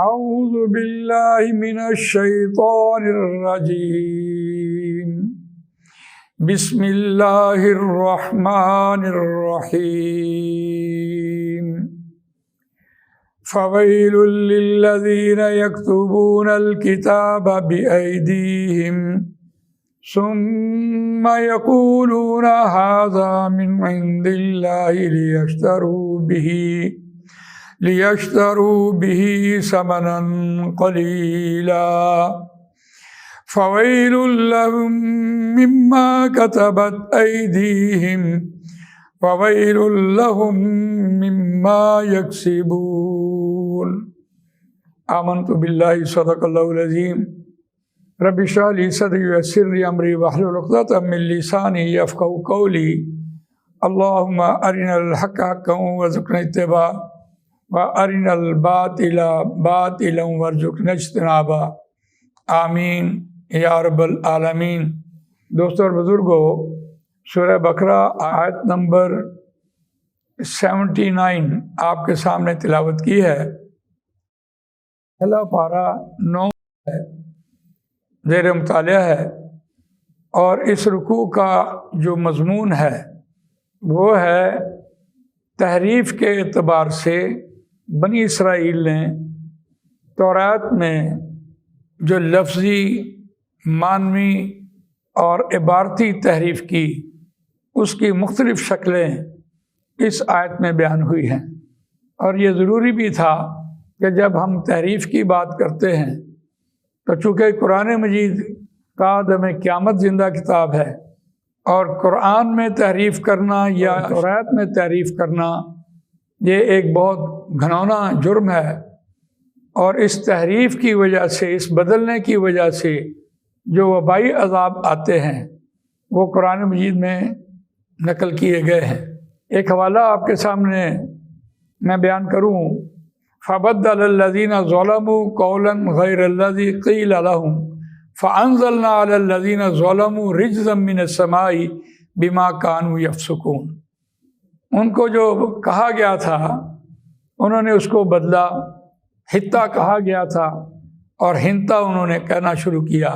أعوذ بالله من الشيطان الرجيم بسم الله الرحمن الرحيم فويل للذين يكتبون الكتاب بأيديهم ثم يقولون هذا من عند الله ليشتروا به ثمنا قليلا فويل لهم مما كتبت أيديهم وويل لهم مما يكسبون آمنت بالله صدق الله العظيم رب اشرح لي صدري ويسر لي أمري واحلل عقدة من لساني يفقهوا قولي اللهم أرنا الحق حقا وارزقنا اتباعه وَأَرِنَا الْبَاطِلَ بَاطِلًا وَارْزُقْنَا اجْتِنَابَهُ آمین یا رب العالمین۔ دوستو اور بزرگو، سورہ بقرہ آیت نمبر 79 آپ کے سامنے تلاوت کی ہے۔ پہلا پارہ 9 ہے، زیر مطالعہ ہے، اور اس رکوع کا جو مضمون ہے وہ ہے تحریف کے اعتبار سے بنی اسرائیل نے تورات میں جو لفظی، معنوی اور عبارتی تحریف کی، اس کی مختلف شکلیں اس آیت میں بیان ہوئی ہیں۔ اور یہ ضروری بھی تھا کہ جب ہم تحریف کی بات کرتے ہیں تو چونکہ قرآن مجید کا دم قیامت زندہ کتاب ہے، اور قرآن میں تحریف کرنا یا تورات میں تحریف کرنا یہ ایک بہت گھنونا جرم ہے، اور اس تحریف کی وجہ سے، اس بدلنے کی وجہ سے جو وبائی عذاب آتے ہیں وہ قرآن مجید میں نقل کیے گئے ہیں۔ ایک حوالہ آپ کے سامنے میں بیان کروں، فَبَدَّلَ الَّذِينَ ظَلَمُوا قَوْلًا غَيْرَ الَّذِي قِيلَ لَهُمْ فَأَنزَلْنَا عَلَى الَّذِينَ ظَلَمُوا رِجْزًا مِّنَ السَّمَاءِ بِمَا كَانُوا يَفْسُقُونَ۔ ان کو جو کہا گیا تھا انہوں نے اس کو بدلا، حتہ کہا گیا تھا اور ہنتا انہوں نے کہنا شروع کیا،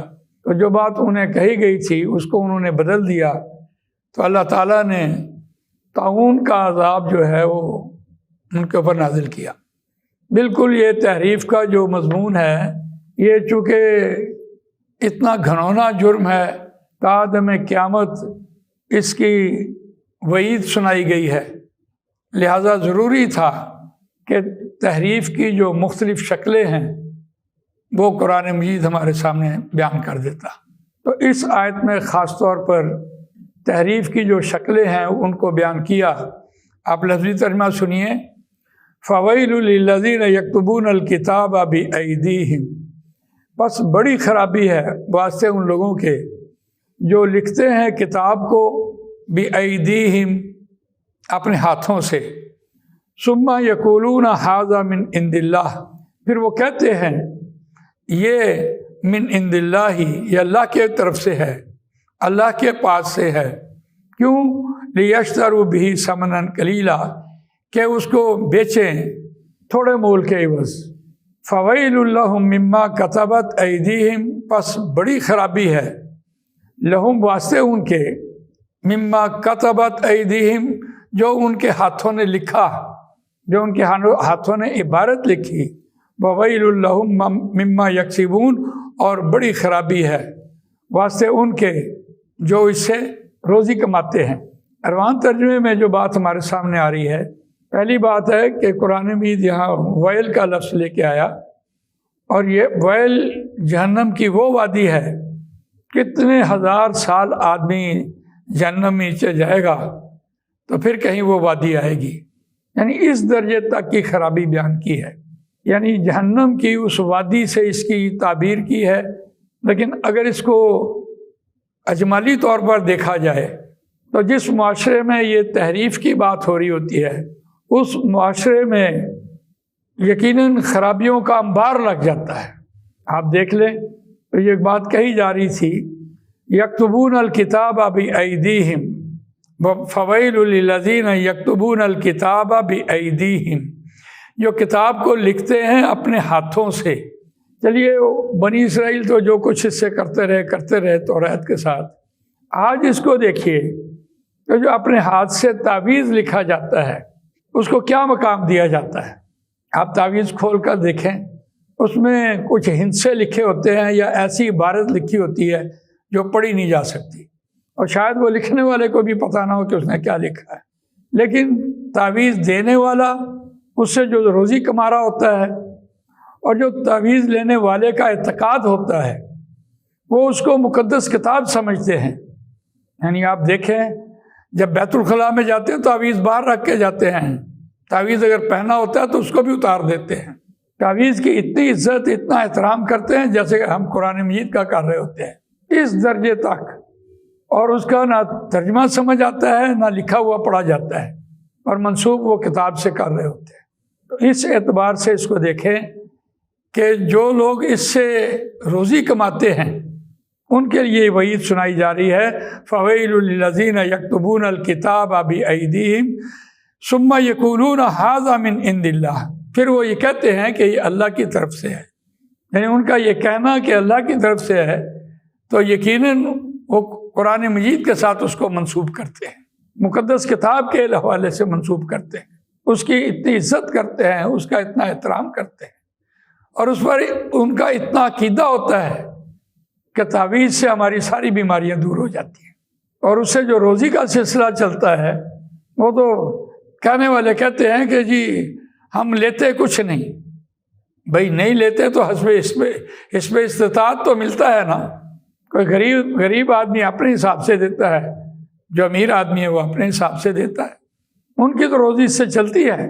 تو جو بات انہیں کہی گئی تھی اس کو انہوں نے بدل دیا، تو اللہ تعالیٰ نے طاعون کا عذاب جو ہے وہ ان کے اوپر نازل کیا۔ بالکل یہ تحریف کا جو مضمون ہے، یہ چونکہ اتنا گھنونا جرم ہے، تا دم قیامت اس کی وعید سنائی گئی ہے، لہذا ضروری تھا کہ تحریف کی جو مختلف شکلیں ہیں وہ قرآن مجید ہمارے سامنے بیان کر دیتا۔ تو اس آیت میں خاص طور پر تحریف کی جو شکلیں ہیں ان کو بیان کیا۔ آپ لفظی ترجمہ سنیے، فَوَيْلٌ لِلَّذِينَ يَكْتُبُونَ الْكِتَابَ بِأَيْدِيهِمْ، بس بڑی خرابی ہے واسطے ان لوگوں کے جو لکھتے ہیں کتاب کو بِأَيْدِيهِمْ، اپنے ہاتھوں سے، ثُمَّ يَقُولُونَ هَذَا مِنْ عِنْدِ اللَّهِ، پھر وہ کہتے ہیں یہ من عند اللہ، یہ اللہ کے طرف سے ہے، اللہ کے پاس سے ہے۔ کیوں؟ لِيَشْتَرُوا بِهِ ثَمَنًا قَلِيلًا، کہ اس کو بیچیں تھوڑے مول کے عوض۔ فَوَيْلٌ لَهُم مِّمَّا كَتَبَتْ أَيْدِيهِمْ، پس بڑی خرابی ہے لہم واسطے ان کے، مما کتبت ایدیہم، جو ان کے ہاتھوں نے لکھا، جو ان کے ہاتھوں نے عبارت لکھی، وویل لہم مما یکسبون، اور بڑی خرابی ہے واسطے ان کے جو اس سے روزی کماتے ہیں۔ اروان ترجمے میں جو بات ہمارے سامنے آ رہی ہے، پہلی بات ہے کہ قرآن مجید یہاں ویل کا لفظ لے کے آیا، اور یہ ویل جہنم کی وہ وادی ہے، کتنے ہزار سال آدمی جہنم میں نیچے جائے گا تو پھر کہیں وہ وادی آئے گی، یعنی اس درجے تک کی خرابی بیان کی ہے، یعنی جہنم کی اس وادی سے اس کی تعبیر کی ہے۔ لیکن اگر اس کو اجمالی طور پر دیکھا جائے تو جس معاشرے میں یہ تحریف کی بات ہو رہی ہوتی ہے اس معاشرے میں یقیناً خرابیوں کا انبار لگ جاتا ہے۔ آپ دیکھ لیں تو یہ بات کہی جا رہی تھی، یکتبون الکتاب بایدیہم فویل للذین یکتبون الکتاب بایدیہم، جو کتاب کو لکھتے ہیں اپنے ہاتھوں سے. چلیے بنی اسرائیل تو جو کچھ اس سے کرتے رہے توریت کے ساتھ، آج اس کو دیکھیے کہ جو اپنے ہاتھ سے تعویذ لکھا جاتا ہے اس کو کیا مقام دیا جاتا ہے. آپ تعویذ کھول کر دیکھیں، اس میں کچھ ہندسے لکھے ہوتے ہیں یا ایسی عبارت لکھی ہوتی ہے جو پڑھی نہیں جا سکتی، اور شاید وہ لکھنے والے کو بھی پتہ نہ ہو کہ اس نے کیا لکھا ہے. لیکن تعویذ دینے والا اس سے جو روزی کما رہا ہوتا ہے، اور جو تعویذ لینے والے کا اعتقاد ہوتا ہے وہ اس کو مقدس کتاب سمجھتے ہیں. یعنی آپ دیکھیں جب بیت الخلاء میں جاتے ہیں تعویذ باہر رکھ کے جاتے ہیں، تعویذ اگر پہنا ہوتا ہے تو اس کو بھی اتار دیتے ہیں. تعویذ کی اتنی عزت، اتنا احترام کرتے ہیں جیسے کہ ہم قرآن مجید کا کر رہے ہوتے ہیں، اس درجے تک. اور اس کا نہ ترجمہ سمجھ آتا ہے نہ لکھا ہوا پڑھا جاتا ہے، اور منسوب وہ کتاب سے کر رہے ہوتے ہیں. تو اس اعتبار سے اس کو دیکھیں کہ جو لوگ اس سے روزی کماتے ہیں ان کے لیے وعید سنائی جا رہی ہے. فویل للذین یکتبون الکتاب بایدیہم ثم یقولون ھذا من عند اللہ. پھر وہ یہ کہتے ہیں کہ یہ اللہ کی طرف سے ہے. یعنی ان کا یہ کہنا کہ اللہ کی طرف سے ہے تو یقیناً وہ قرآن مجید کے ساتھ اس کو منسوب کرتے ہیں، مقدس کتاب کے حوالے سے منسوب کرتے ہیں، اس کی اتنی عزت کرتے ہیں، اس کا اتنا احترام کرتے ہیں، اور اس پر ان کا اتنا عقیدہ ہوتا ہے کہ تعویذ سے ہماری ساری بیماریاں دور ہو جاتی ہیں. اور اس سے جو روزی کا سلسلہ چلتا ہے وہ تو کہنے والے کہتے ہیں کہ جی ہم لیتے کچھ نہیں. بھائی نہیں لیتے تو حسب استطاعت تو ملتا ہے نا. کوئی غریب آدمی اپنے حساب سے دیتا ہے، جو امیر آدمی ہے وہ اپنے حساب سے دیتا ہے، ان کی تو روزی اس سے چلتی ہے.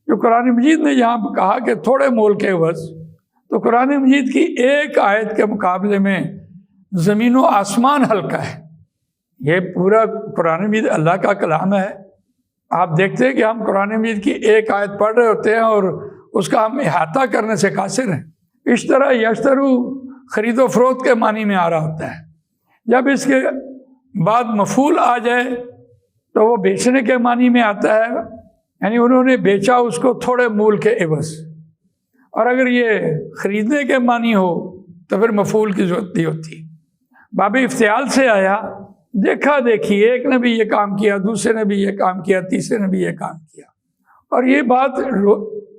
جو قرآن مجید نے یہاں کہا کہ تھوڑے مول کے عوض، تو قرآن مجید کی ایک آیت کے مقابلے میں زمین و آسمان ہلکا ہے. یہ پورا قرآن مجید اللہ کا کلام ہے. آپ دیکھتے ہیں کہ ہم قرآن مجید کی ایک آیت پڑھ رہے ہوتے ہیں اور اس کا ہم احاطہ کرنے سے قاصر ہیں. اشترا یشترو خرید و فروخت کے معنی میں آ رہا ہوتا ہے. جب اس کے بعد مفعول آ جائے تو وہ بیچنے کے معنی میں آتا ہے، یعنی انہوں نے بیچا اس کو تھوڑے مول کے عوض. اور اگر یہ خریدنے کے معنی ہو تو پھر مفعول کی ضرورت نہیں ہوتی. باب افتعال سے آیا، دیکھا دیکھی، ایک نے بھی یہ کام کیا، دوسرے نے بھی یہ کام کیا، تیسرے نے بھی یہ کام کیا. اور یہ بات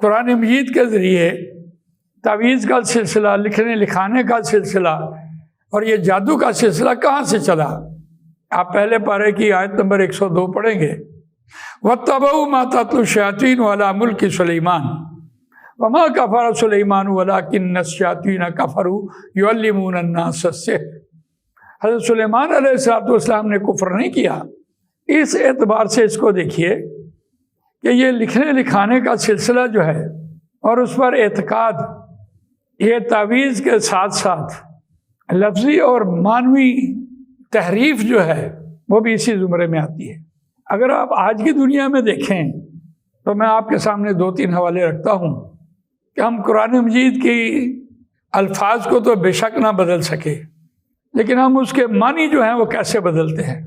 قرآن مجید کے ذریعے تعویذ کا سلسلہ، لکھنے لکھانے کا سلسلہ اور یہ جادو کا سلسلہ کہاں سے چلا؟ آپ پہلے پارے کی آیت نمبر 102 پڑھیں گے. وَاتَّبَعُوا مَا تَتْلُو الشَّيَاطِينُ عَلَىٰ مُلْكِ سُلَيْمَانَ وَمَا كَفَرَ سُلَيْمَانُ وَلَٰكِنَّ الشَّيَاطِينَ كَفَرُوا يُعَلِّمُونَ النَّاسَ السِّحْرَ. حضرت سلیمان علیہ السلام نے کفر نہیں کیا. اس اعتبار سے اس کو دیکھیے کہ یہ لکھنے لکھانے کا سلسلہ جو ہے اور اس پر اعتقاد، یہ تعویذ کے ساتھ ساتھ لفظی اور معنوی تحریف جو ہے وہ بھی اسی زمرے میں آتی ہے. اگر آپ آج کی دنیا میں دیکھیں تو میں آپ کے سامنے 2-3 حوالے رکھتا ہوں کہ ہم قرآن مجید کی الفاظ کو تو بے شک نہ بدل سکے، لیکن ہم اس کے معنی جو ہیں وہ کیسے بدلتے ہیں.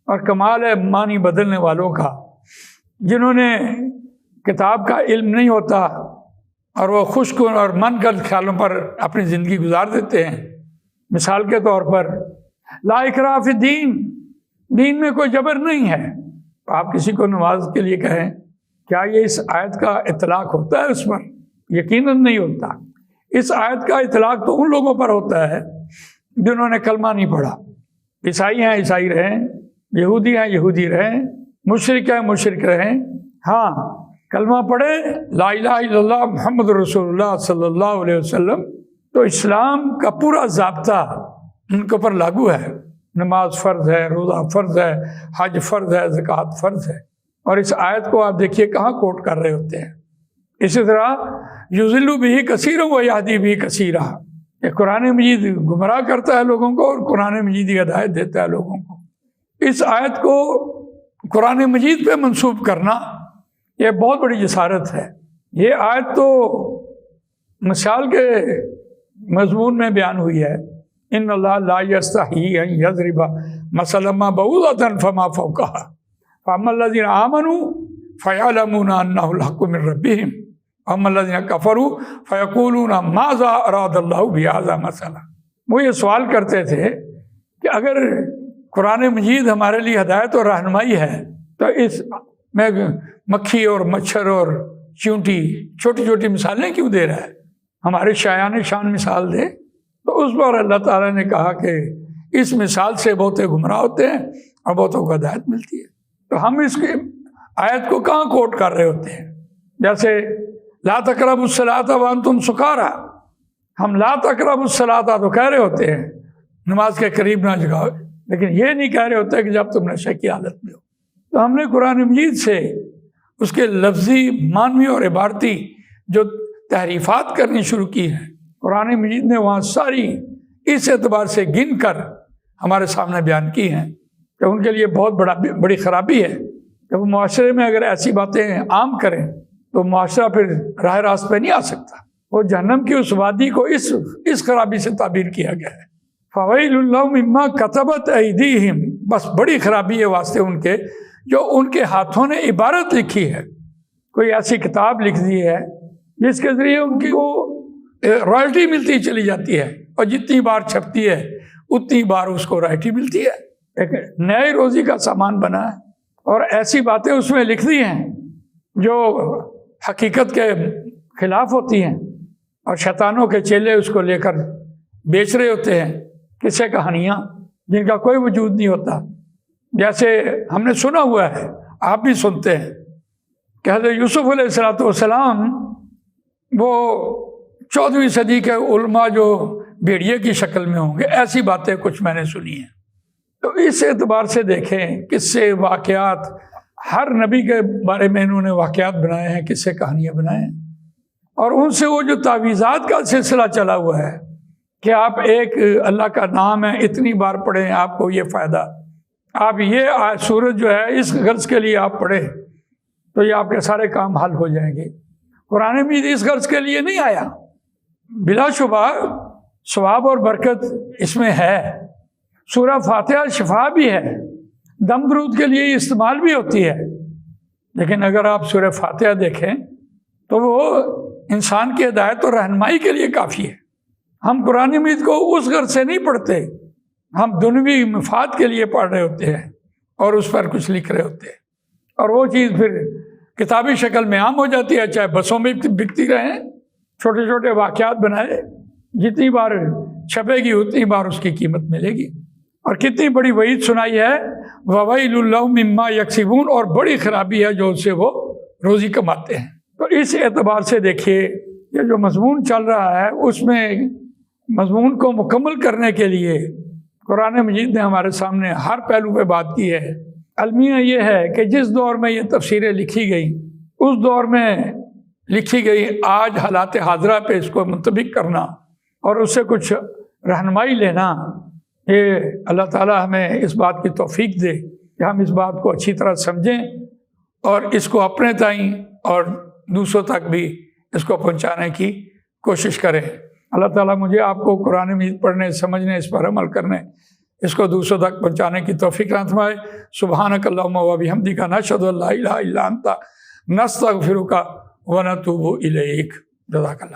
اور کمال ہے معنی بدلنے والوں کا، جنہوں نے کتاب کا علم نہیں ہوتا اور وہ خشک اور من گھڑت خیالوں پر اپنی زندگی گزار دیتے ہیں. مثال کے طور پر لا اکراہ فی الدین، دین میں کوئی جبر نہیں ہے. آپ کسی کو نماز کے لیے کہیں، کیا یہ اس آیت کا اطلاق ہوتا ہے اس پر؟ یقیناً نہیں ہوتا. اس آیت کا اطلاق تو ان لوگوں پر ہوتا ہے جنہوں نے کلمہ نہیں پڑھا. عیسائی ہیں عیسائی رہیں، یہودی ہیں یہودی رہیں، مشرک ہیں مشرک رہیں. ہاں کلمہ پڑھیں لا الہ الا اللہ محمد رسول اللہ صلی اللہ علیہ وسلم، تو اسلام کا پورا ضابطہ ان کے اوپر لاگو ہے. نماز فرض ہے، روزہ فرض ہے، حج فرض ہے، زکوٰۃ فرض ہے. اور اس آیت کو آپ دیکھیے کہاں کوٹ کر رہے ہوتے ہیں. اسی طرح یضل بہ کثیرا ویہدی بہ کثیرا، یہ قرآن مجید گمراہ کرتا ہے لوگوں کو اور قرآن مجید کی ہدایت دیتا ہے لوگوں کو. اس آیت کو قرآن مجید پہ منسوب کرنا یہ بہت بڑی جسارت ہے. یہ آیت تو مثال کے مضمون میں بیان ہوئی ہے، ان اللہ لا یستحیی ان یضرب مثلا ما بعوضۃ فما فوقها فاما الذین آمنوا فیعلمون انہ الحق من ربہم اما الذین کفروا فیقولون ماذا اراد اللہ بہذا مثلا، وہ یہ سوال کرتے تھے کہ اگر قرآن مجید ہمارے لیے ہدایت اور رہنمائی ہے تو اس میں مکھی اور مچھر اور چیونٹی چھوٹی چھوٹی مثالیں کیوں دے رہا ہے؟ ہمارے شایان شان مثال دے۔ تو اس پر اللہ تعالیٰ نے کہا کہ اس مثال سے بہتے گمراہ ہوتے ہیں اور بہتوں کو ہدایت ملتی ہے۔ تو ہم اس کی آیت کو کہاں کوٹ کر رہے ہوتے ہیں؟ جیسے لا تقربوا الصلاۃ وانتم سکارا، ہم لا تقربوا الصلاۃ تو کہہ رہے ہوتے ہیں نماز کے قریب نہ جگاؤ، لیکن یہ نہیں کہہ رہے ہوتے کہ جب تم نشے کی حالت میں ہو۔ تو ہم نے قرآن مجید سے اس کے لفظی، معنوی اور عبارتی جو تحریفات کرنی شروع کی ہیں، قرآن مجید نے وہاں ساری اس اعتبار سے گن کر ہمارے سامنے بیان کی ہیں کہ ان کے لیے بہت بڑی خرابی ہے کہ وہ معاشرے میں اگر ایسی باتیں عام کریں تو معاشرہ پھر راہ راست پہ نہیں آ سکتا۔ وہ جہنم کی اس وادی کو اس خرابی سے تعبیر کیا گیا ہے، فویل لہم مما کتبت ایدیہم، بس بڑی خرابی ہے واسطے ان کے جو ان کے ہاتھوں نے عبارت لکھی ہے، کوئی ایسی کتاب لکھ دی ہے جس کے ذریعے ان کی وہ رائلٹی ملتی چلی جاتی ہے، اور جتنی بار چھپتی ہے اتنی بار اس کو رائلٹی ملتی ہے، ایک نئے روزی کا سامان بنا ہے، اور ایسی باتیں اس میں لکھ دی ہیں جو حقیقت کے خلاف ہوتی ہیں، اور شیطانوں کے چیلے اس کو لے کر بیچ رہے ہوتے ہیں، قصے کہانیاں جن کا کوئی وجود نہیں ہوتا۔ جیسے ہم نے سنا ہوا ہے، آپ بھی سنتے ہیں کہ حضرت یوسف علیہ السلام وہ 14ویں صدی کے علماء جو بھیڑیے کی شکل میں ہوں گے، ایسی باتیں کچھ میں نے سنی ہیں۔ تو اس اعتبار سے دیکھیں قصے، واقعات، ہر نبی کے بارے میں انہوں نے واقعات بنائے ہیں، قصے کہانیاں بنائے ہیں، اور ان سے وہ جو تعویذات کا سلسلہ چلا ہوا ہے کہ آپ ایک اللہ کا نام ہے اتنی بار پڑھیں آپ کو یہ فائدہ، آپ یہ سورت جو ہے اس غرض کے لیے آپ پڑھیں تو یہ آپ کے سارے کام حل ہو جائیں گے۔ قرآن مجید اس غرض کے لیے نہیں آیا، بلا شبہ ثواب اور برکت اس میں ہے، سورہ فاتحہ شفا بھی ہے، دم درود کے لیے استعمال بھی ہوتی ہے، لیکن اگر آپ سورہ فاتحہ دیکھیں تو وہ انسان کی ہدایت اور رہنمائی کے لیے کافی ہے۔ ہم قرآن مجید کو اس غرض سے نہیں پڑھتے، ہم دنیوی مفاد کے لیے پڑھ رہے ہوتے ہیں اور اس پر کچھ لکھ رہے ہوتے ہیں، اور وہ چیز پھر کتابی شکل میں عام ہو جاتی ہے، چاہے بسوں میں بکتی رہیں، چھوٹے چھوٹے واقعات بنائے، جتنی بار چھپے گی اتنی بار اس کی قیمت ملے گی۔ اور کتنی بڑی وعید سنائی ہے، وَوَيْلٌ لَهُم مِّمَّا يَكْسِبُونَ، اور بڑی خرابی ہے جو ان سے وہ روزی کماتے ہیں۔ تو اس اعتبار سے دیکھیے یہ جو مضمون چل رہا ہے اس میں مضمون کو مکمل کرنے کے لیے قرآن مجید نے ہمارے سامنے ہر پہلو پہ بات کی ہے۔ المیہ یہ ہے کہ جس دور میں یہ تفسیریں لکھی گئیں اس دور میں لکھی گئی آج حالات حاضرہ پہ اس کو منطبق کرنا اور اس سے کچھ رہنمائی لینا، یہ اللہ تعالیٰ ہمیں اس بات کی توفیق دے کہ ہم اس بات کو اچھی طرح سمجھیں اور اس کو اپنے تئیں اور دوسروں تک بھی اس کو پہنچانے کی کوشش کریں۔ اللہ تعالیٰ مجھے آپ کو قرآن مجید پڑھنے، سمجھنے، اس پر عمل کرنے، اس کو دوسروں تک پہنچانے کی توفیق عطا فرمائے۔ سبحانک اللہم و بحمدک، نشہد ان لا الہ الا انت، نستغفرک و نتوب الیک۔ جزاک اللہ۔